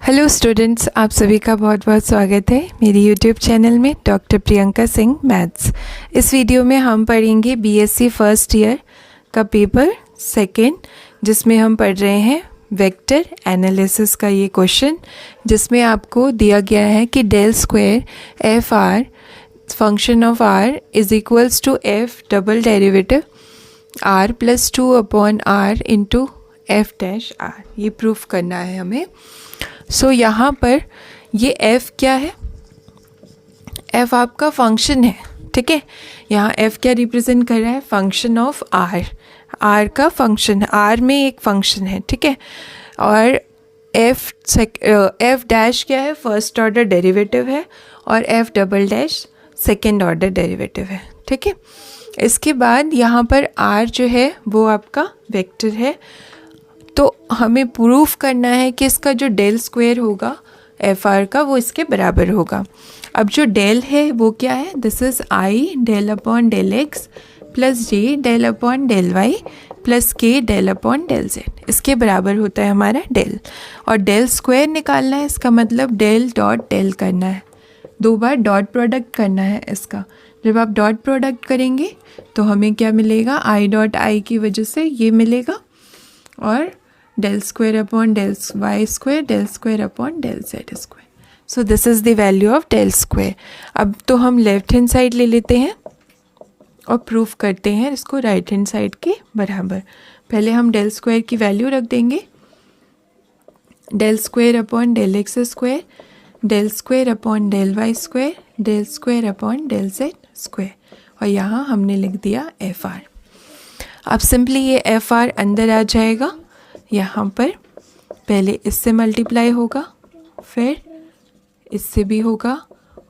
Hello students, आप सभी का बहुत बहुत स्वागत है मेरी यूट्यूब चैनल में डॉक्टर प्रियंका सिंह मैथ्स। इस वीडियो में हम पढ़ेंगे बीएससी फर्स्ट ईयर का पेपर सेकंड, जिसमें हम पढ़ रहे हैं वेक्टर एनालिसिस का ये क्वेश्चन, जिसमें आपको दिया गया है कि del square F R function of R is equals to F double derivative R plus 2/r into F dash R. ये प्रूफ करना है हमें। सो यहाँ पर ये f क्या है? f आपका फंक्शन है, ठीक है। यहाँ f क्या रिप्रेजेंट कर रहा है? फंक्शन ऑफ r, r का फंक्शन, r में एक फंक्शन है, ठीक है। और f डैश क्या है? फर्स्ट ऑर्डर डेरिवेटिव है, और f double dash second order derivative है, ठीक है। इसके बाद यहाँ पर r जो है वो आपका वेक्टर है, तो हमें प्रूफ करना है कि इसका जो डेल स्क्वायर होगा एफ आर का वो इसके बराबर होगा। अब जो डेल है वो क्या है? This is I del upon del X plus J del upon del Y plus K del upon del Z, इसके बराबर होता है हमारा डेल। और डेल स्क्वायर निकालना है, इसका मतलब डेल डॉट डेल करना है, दो बार डॉट प्रोडक्ट करना है इसका। जब आप डॉट प्रोडक्ट करेंगे तो हमें क्या मिलेगा? आई डॉट आई की वजह से ये मिलेगा, और del square upon del Y square del square upon del Z square. So this is the value of del square. अब तो हम लेफ्ट हैंड साइड ले लेते हैं और प्रूफ करते हैं इसको राइट हैंड साइड के बराबर। पहले हम डेल स्क्वायर की वैल्यू रख देंगे, del square upon del X square del square upon del Y square del square upon del Z square, और यहाँ हमने लिख दिया एफ आर। अब सिंपली ये एफ आर अंदर आ जाएगा, यहाँ पर पहले इससे मल्टीप्लाई होगा, फिर इससे भी होगा,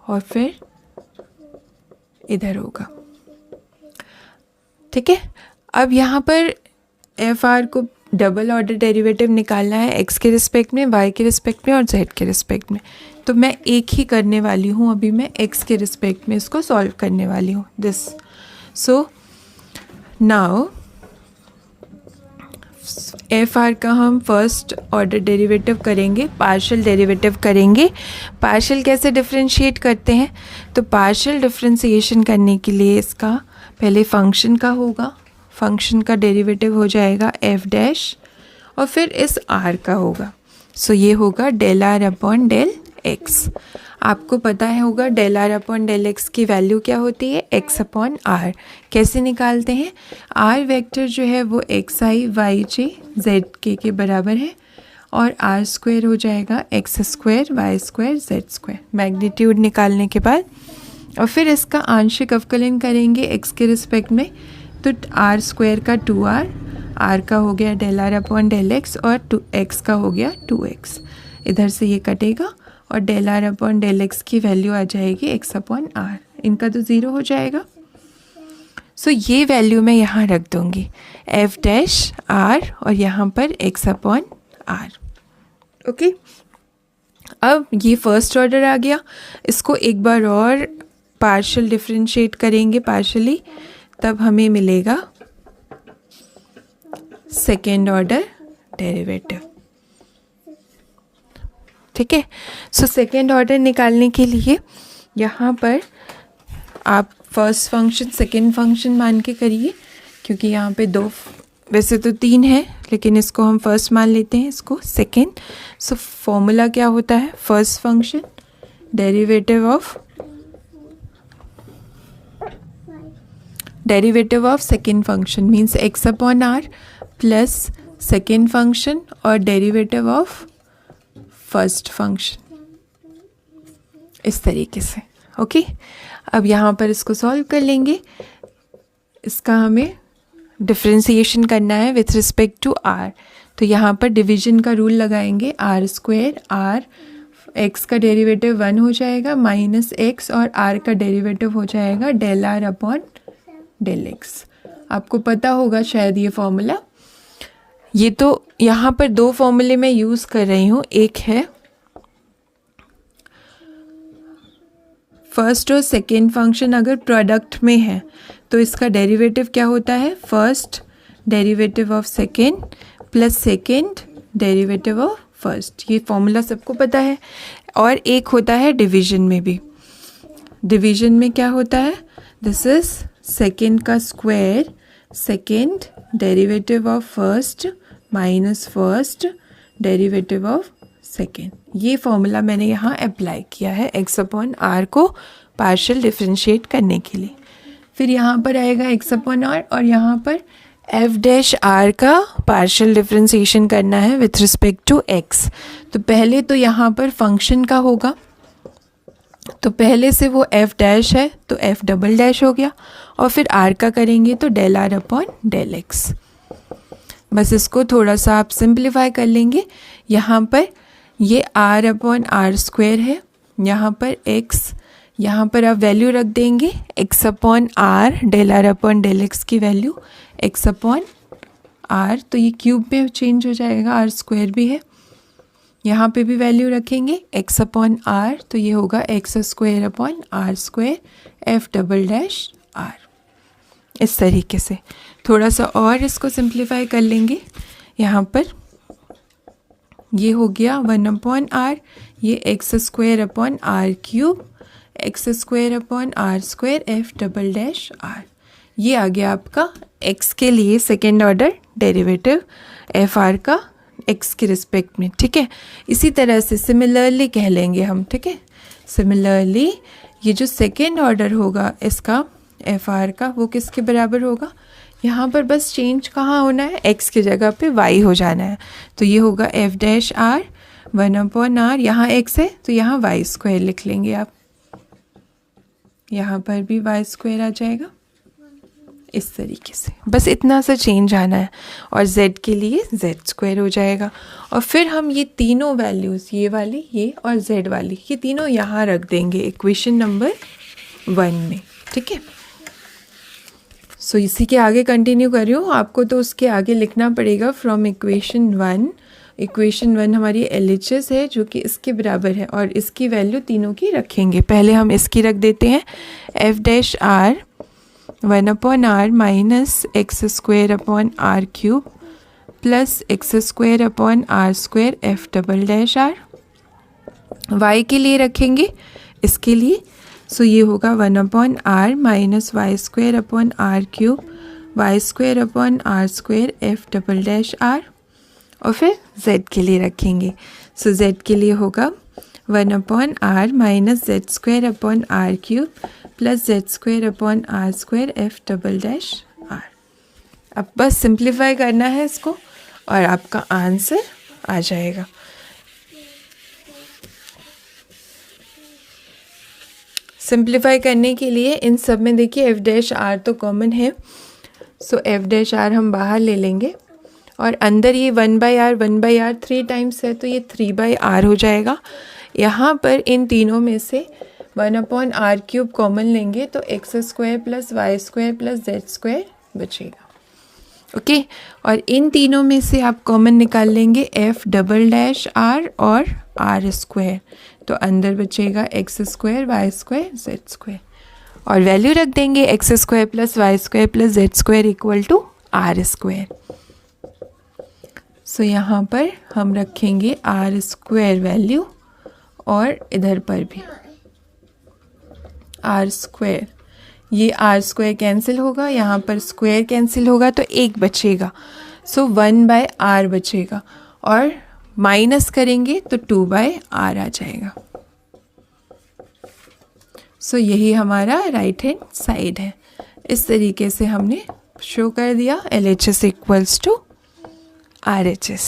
और फिर इधर होगा, ठीक है। अब यहाँ पर एफ आर को डबल ऑर्डर डेरिवेटिव निकालना है, एक्स के रिस्पेक्ट में, वाई के रिस्पेक्ट में और जेड के रिस्पेक्ट में। तो मैं एक ही करने वाली हूँ, अभी मैं एक्स के रिस्पेक्ट में इसको सॉल्व करने वाली हूँ, this. So now F R का हम फर्स्ट ऑर्डर डेरिवेटिव करेंगे, पार्शियल डेरिवेटिव करेंगे। पार्शियल कैसे डिफरेंशिएट करते हैं? तो पार्शियल डिफरेंशिएशन करने के लिए इसका पहले फंक्शन का होगा, फंक्शन का डेरिवेटिव हो जाएगा एफ डैश, और फिर इस आर का होगा। सो ये होगा del R upon del X. आपको पता है होगा del R upon del X की वैल्यू क्या होती है? X upon R. कैसे निकालते हैं? आर वेक्टर जो है वो X I Y J Z के बराबर है, और आर स्क्वायर हो जाएगा X square Y square Z square, magnitude निकालने के बाद। और फिर इसका आंशिक अवकलन करेंगे एक्स के रिस्पेक्ट में, तो आर स्क्वायर का 2r, आर का हो गया del R upon del X, और एक्स का हो गया 2x। इधर से ये कटेगा और del R upon del X की वैल्यू आ जाएगी एक्स अपॉन आर, इनका तो ज़ीरो हो जाएगा। सो ये वैल्यू मैं यहाँ रख दूँगी, एफ डैश आर, और यहाँ पर एक्स अपॉन आर, ओके। अब ये फर्स्ट ऑर्डर आ गया, इसको एक बार और पार्शियल डिफरेंशिएट करेंगे पार्शियली, तब हमें मिलेगा सेकेंड ऑर्डर डेरिवेटिव, ठीक है। सो सेकेंड ऑर्डर निकालने के लिए यहाँ पर आप फर्स्ट फंक्शन सेकेंड फंक्शन मान के करिए, क्योंकि यहाँ पे दो, वैसे तो तीन है लेकिन इसको हम फर्स्ट मान लेते हैं, इसको सेकेंड। सो फॉर्मूला क्या होता है? First function derivative of second function means X upon R plus second function और डेरिवेटिव ऑफ फर्स्ट फंक्शन, इस तरीके से, ओके। अब यहाँ पर इसको सॉल्व कर लेंगे, इसका हमें डिफरेंशिएशन करना है विथ रिस्पेक्ट टू आर। तो यहाँ पर डिवीजन का रूल लगाएंगे, आर स्क्वायर आर, एक्स का डेरिवेटिव 1 हो जाएगा माइनस एक्स, और आर का डेरिवेटिव हो जाएगा del R upon del X. आपको पता होगा शायद ये फॉर्मूला। ये तो यहाँ पर दो फॉर्मूले मैं यूज़ कर रही हूँ, एक है फर्स्ट और सेकेंड फंक्शन अगर प्रोडक्ट में है तो इसका डेरिवेटिव क्या होता है? First derivative of second plus second derivative of first, ये फॉर्मूला सबको पता है। और एक होता है डिवीजन में भी। डिवीजन में क्या होता है, दिस इज सेकेंड का square, second derivative of first minus first derivative of second. ये फॉर्मूला मैंने यहाँ अप्लाई किया है x अपॉन आर को पार्शियल डिफ्रेंशिएट करने के लिए। फिर यहाँ पर आएगा x अपॉन आर और यहाँ पर एफ डैश आर का पार्शियल डिफ्रेंशिएशन करना है विथ रिस्पेक्ट टू x। तो पहले तो यहाँ पर फंक्शन का होगा, तो पहले से वो एफ डैश है तो एफ डबल डैश हो गया, और फिर आर का करेंगे तो del R upon del X. बस इसको थोड़ा सा आप सिंप्लीफाई कर लेंगे। यहाँ पर ये आर अपॉन आर स्क्वायर है, यहाँ पर एक्स, यहाँ पर आप वैल्यू रख देंगे X upon R, del R upon del X की वैल्यू एक्स अपॉन आर, तो ये क्यूब में चेंज हो जाएगा, आर स्क्वायर भी है। यहाँ पे भी वैल्यू रखेंगे एक्स अपॉन आर, तो ये होगा X square upon R square F double dash R. इस तरीके से थोड़ा सा और इसको सिंप्लीफाई कर लेंगे। यहाँ पर ये हो गया 1 अपॉन आर, ये X square upon R cube, X square upon R square F double dash R. ये आ गया आपका एक्स के लिए second order derivative F R का एक्स के रिस्पेक्ट में, ठीक है। इसी तरह से सिमिलरली कह लेंगे हम, ठीक है। सिमिलरली ये जो सेकेंड ऑर्डर होगा इसका एफ आर का, वो किसके बराबर होगा, यहाँ पर बस चेंज कहाँ होना है, एक्स की जगह पे वाई हो जाना है। तो ये होगा F dash R 1 upon R, यहाँ एक्स है तो यहाँ वाई स्क्वायर लिख लेंगे आप, यहाँ पर भी वाई स्क्वायर आ जाएगा। इस तरीके से बस इतना सा चेंज आना है, और z के लिए z स्क्वायर हो जाएगा। और फिर हम ये तीनों वैल्यूज़, ये वाली, ये और z वाली, ये तीनों यहाँ रख देंगे इक्वेशन नंबर 1 में, ठीक है। सो इसी के आगे कंटिन्यू कर रही हूँ, आपको तो उसके आगे लिखना पड़ेगा फ्रॉम इक्वेशन 1। इक्वेशन 1 हमारी LHS है जो कि इसके बराबर है, और इसकी वैल्यू तीनों की रखेंगे। पहले हम इसकी रख देते हैं F dash R 1 upon R minus X square upon R cube plus X square upon R square F double dash R. Y के लिए रखेंगे इसके लिए, सो ये होगा 1 upon R minus Y square upon R cube Y square upon R square F double dash are. और फिर z के लिए रखेंगे, सो z के लिए होगा 1 upon R minus Z square upon R cube plus Z square upon R square F double dash R. अब बस सिंप्लीफाई करना है इसको और आपका आंसर आ जाएगा। सिंप्लीफाई करने के लिए इन सब में देखिए एफ डैश आर तो कॉमन है, सो एफ डैश आर हम बाहर ले लेंगे, और अंदर ये 1/r 3 टाइम्स है तो ये 3/r हो जाएगा। यहाँ पर इन तीनों में से 1 अपॉन आर क्यूब कॉमन लेंगे तो x square plus y square plus Z square बचेगा, ओके। और इन तीनों में से आप कॉमन निकाल लेंगे एफ डबल डैश आर और आर स्क्वायर, तो अंदर बचेगा x square Y square Z square, और वैल्यू रख देंगे x square plus y square plus Z square equal to r square. So यहाँ पर हम रखेंगे आर स्क्वायर वैल्यू, और इधर पर भी आर स्क्वायर, ये आर स्क्वायर कैंसिल होगा, यहाँ पर स्क्वायर कैंसिल होगा तो एक बचेगा, सो 1/r बचेगा, और माइनस करेंगे तो 2/r आ जाएगा। सो यही हमारा राइट हैंड साइड है। इस तरीके से हमने शो कर दिया LHS इक्वल्स टू RHS।